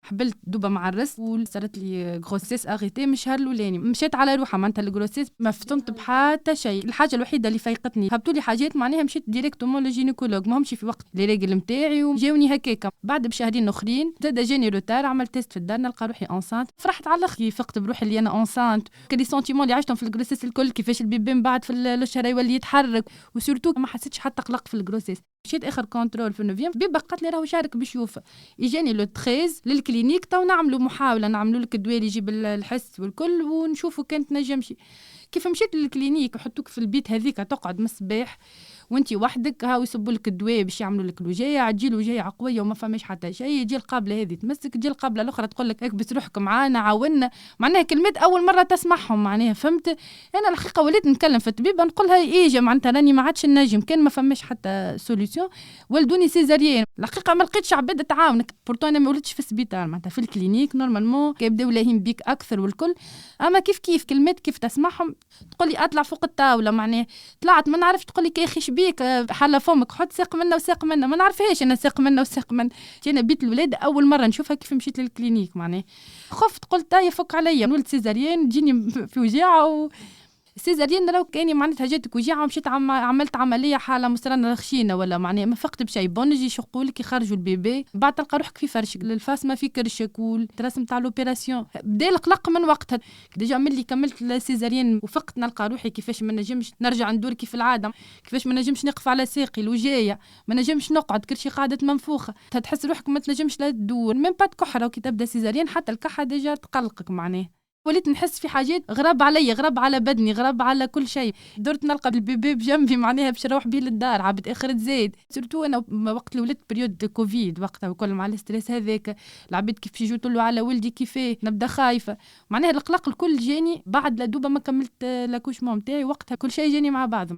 حبلت دوبا مع الرس وصارت لي غروسيس اغيتي مش هار الاولاني. مشيت على روحها معناتها الغروسيس ما فهمت بحتى شيء. الحاجه الوحيده اللي فيقتني هبطوا لي حاجات معناها مشيت ديريكتومون للجينيكولوج، ما همش في وقت لي ريجل نتاعي وجاوني هكاك. بعد بشهرين اخرين زاد جاني روتار، عملت تيست في الدار نلقى روحي انسانت. فرحت على الاخر، فقت بروحي اللي انا انسانت. كل سنتيمون اللي عشتهم في الغروسيس الكل، كيفاش البيبي من بعد في الشهر يولي يتحرك، وسورتو ما حسيتش حتى قلق في الغروسيس. مشيت اخر كونترول في النوفيام، بيبا قالت لي راهو شارك بيشوف. اجاني لو 13 للكلينيك، تو نعملوا محاوله، نعملوا لك الدواء اللي يجيب الحس والكل ونشوفوا كانت نجمشي. كيف مشيت للكلينيك وحطوك في البيت هذيك تقعد من الصباح وانتي وحدك، هاو يصبوا لك الدواء باش يعملوا لك الوجايه، تجي الوجايه قويه وما فماش حتى شيء. يجي القابله هذه تمسك، تجي القابله الاخرى تقول لك اكبس روحك معانا عاونا. معناها كلمات اول مره تسمعهم معناها، فهمت؟ انا الحقيقه وليت نتكلم في الطبيب نقولها ايجا معناتها راني ما عادش النجم، كان ما فماش حتى سوليوشن ولدوني سيزاريين. الحقيقه ما لقيتش عباد تعاونك، بورتو انا ما ولدتش في السبيطار معناتها في الكلينيك نورمالمون كيبداو لاهين بيك اكثر والكل. اما كيف كلمات كيف تسمعهم تقول لي اطلع فوق الطاوله، معناها طلعت ما نعرفش، تقول لي كي اخي شبيك حاله فمك حط ساق منا وساق منا، ما نعرفهاش انا ساق منا وساق من. انا بيت الولاد اول مره نشوفها كيف مشيت للكلينيك، معناها خفت قلت يفك عليا نولد سيزاريين تجيني في وجاعه سيزاريين لو كاني معناتها جاتك وجاعه ومشيت عملت عمليه حاله مسرنه خشينه ولا معناها ما فقت بشيء. بونجي يشقوا لك يخرجوا البيبي، بعد تلقى روحك في فرشك الفاس ما في كرشك والترسم تاع لوبيراسيون. بدا القلق من وقتها ديجا ملي كملت السيزاريين وفقت نلقى روحي كيفاش ما نجمش نرجع ندور كيف العاده، كيفاش ما نجمش نقف على ساقي الوجايه، ما نجمش نقعد كرشي قاعده منفوخه، تحس روحك ما تنجمش لا تدور ميم با تكحره. وكي تبدا سيزاريين حتى الكحه ديجا تقلقك معناها. وليت نحس في حاجات غراب علي، غراب على بدني، غراب على كل شيء. درت نلقى البيبي بجنبي معناها باش نروح بيه للدار عبد اخر تزيد. سورتو انا وقت اللي ولدت بريود كوفيد وقتها وكل مع الاستريس هذاك العبيد كيف يجوا يقولوا على ولدي كيفاه نبدا خايفه معناها. القلق الكل جاني بعد لدوبه ما كملت لاكوشمون نتاعي، وقتها كل شيء جاني مع بعض.